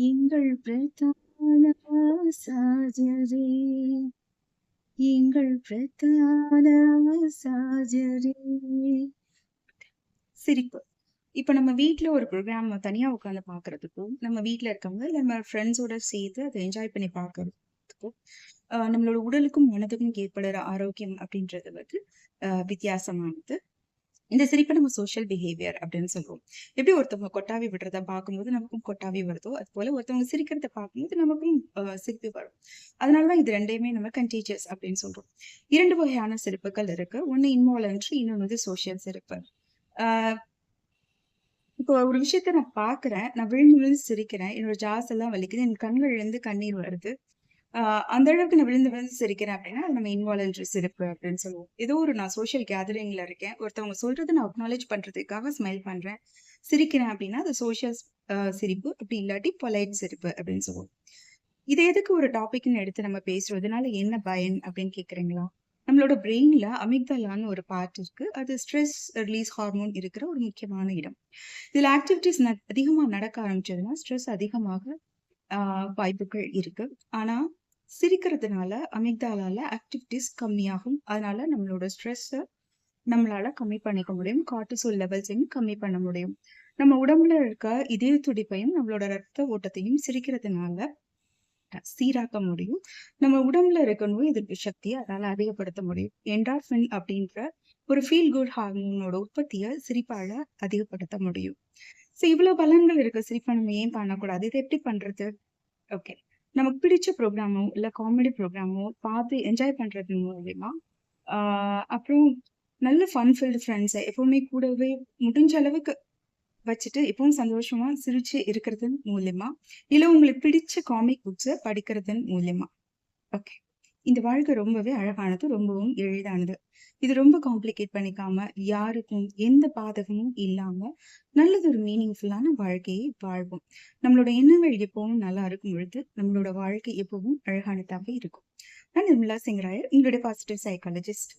எங்கள் பிரதான ஆசாரியரே, எங்கள் பிரதான ஆசாரியரே. சிரிப்பு. இப்ப நம்ம வீட்ல ஒரு ப்ரோகிராம் தனியா உட்கார்ந்து பார்க்கறதுக்கும், நம்ம வீட்ல இருக்கவங்க இல்ல நம்ம ஃப்ரெண்ட்ஸோட சேர்த்து அத என்ஜாய் பண்ணி பார்க்கறதுக்கும், நம்மளோட உடலுக்கும், மனதுக்கும் ஏற்படுற ஆரோக்கியம் அப்படின்றது வந்து வித்தியாசமானது. இந்த சிரிப்ப நம்ம சோஷியல் பிஹேவியர் அப்படின்னு சொல்லுவோம். எப்படி ஒருத்தவங்க கொட்டாவி விடுறத பார்க்கும்போது நமக்கும் கொட்டாவி வருதோ, அதுபோல ஒருத்தவங்க சிரிக்கிறத பார்க்கும்போது நமக்கும் சிரிப்பு வரும். அதனால தான் இது 2யுமே நம்ம கன்டேஜியஸ் அப்படின்னு சொல்றோம். 2 வகையான சிரிப்புகள் இருக்கு. ஒண்ணு இன்வாலன்ட்ரி, இன்னொன்னு வந்து சோஷியல் சிரிப்பு. ஆ இப்போ ஒரு விஷயத்த நான் பார்க்குறேன். நான் விழுந்து விழுந்து சிரிக்கிறேன். என்னோட ஜாஸ் எல்லாம் வலிக்குது. என் கண்கள்லேருந்து கண்ணீர் வருது. ஆ அந்த அளவுக்கு நான் விழுந்து விழுந்து சிரிக்கிறேன் அப்படின்னா, அது நம்ம இன்வாலன்ட்ரி சிரிப்பு அப்படின்னு சொல்லுவோம். ஏதோ ஒரு நான் சோஷியல் கேதரிங்ல இருக்கேன். ஒருத்தவங்க சொல்றத நான் அக்னாலெட்ஜ் பண்றதுக்காக ஸ்மைல் பண்றேன். சிரிக்கிறேன் அப்படின்னா, அது சோஷியல் சிரிப்பு. அப்படி இல்லாட்டி பொலைட் சிரிப்பு அப்படின்னு சொல்லுவோம். இத எதுக்கு ஒரு டாபிக்ன்னு எடுத்து நம்ம பேசுறோம்? இதனால என்ன பயன் அப்படின்னு கேட்கிறீங்களா? நம்மளோட பிரெயின்ல அமிக்டாலான்னு ஒரு பார்ட் இருக்கு. அது ஸ்ட்ரெஸ் ரிலீஸ் ஹார்மோன் இருக்கிற ஒரு முக்கியமான இடம். இதுல ஆக்டிவிட்டீஸ் அதிகமா நடக்க ஆரம்பிச்சதுன்னா, ஸ்ட்ரெஸ் அதிகமாக ஆ வாய்ப்புகள் இருக்கு. ஆனா, சிரிக்கிறதுனால அமிக்டாலால ஆக்டிவிட்டீஸ் கம்மியாகும். அதனால நம்மளோட ஸ்ட்ரெஸ்ஸ நம்மளால கம்மி பண்ணிக்க முடியும். கார்ட்டிசோல் லெவல்ஸையும் கம்மி பண்ண முடியும். நம்ம உடம்புல இருக்க இதய துடிப்பையும், நம்மளோட ரத்த ஓட்டத்தையும் சிரிக்கிறதுனால சீராக்க முடியும். நம்ம உடம்புல இருக்க நோய் எதிர்ப்பு சக்திய அதால அதிகப்படுத்த முடியும். என்டார்ஃபின் அப்படின்ற ஒரு ஃபீல் குட் ஹார்மோனோட உற்பத்திய சிரிப்பால அதிகப்படுத்த முடியும். இவ்ளோ பலன்கள் இருக்க சிரிப்ப நம்ம ஏன் பண்ணக்கூடாது? இத எப்படி பண்றது? ஓகே. நமக்கு பிடிச்ச ப்ரோகிராமோ, இல்ல காமெடி ப்ரோகிராமோ பார்த்து என்ஜாய் பண்றது மூலியமா, ஆ அப்புறம் நல்ல ஃபன் ஃபில்டு ஃப்ரெண்ட்ஸ எப்பவுமே கூடவே முடிஞ்ச அளவுக்கு வச்சுட்டு எப்பவும் சந்தோஷமா சிரிச்சு இருக்கிறதன் மூலியமா, இல்ல உங்களுக்கு பிடிச்ச காமிக் புக்ஸ படிக்கிறதன் மூலியமா. ஓகே. இந்த வாழ்க்கை ரொம்பவே அழகானது, ரொம்பவும் எளிதானது. இது ரொம்ப காம்ப்ளிகேட் பண்ணிக்காம, யாருக்கும் எந்த பாதகமும் இல்லாம, நல்லதொரு மீனிங்ஃபுல்லான வாழ்க்கையை வாழ்வோம். நம்மளோட எண்ணங்கள் எப்பவும் நல்லா இருக்கும் பொழுது, நம்மளோட வாழ்க்கை எப்பவும் அழகானதாவே இருக்கும். நான் நிர்மலா சிங் ராயர், உங்களுடைய பாசிட்டிவ் சைக்காலஜிஸ்ட்.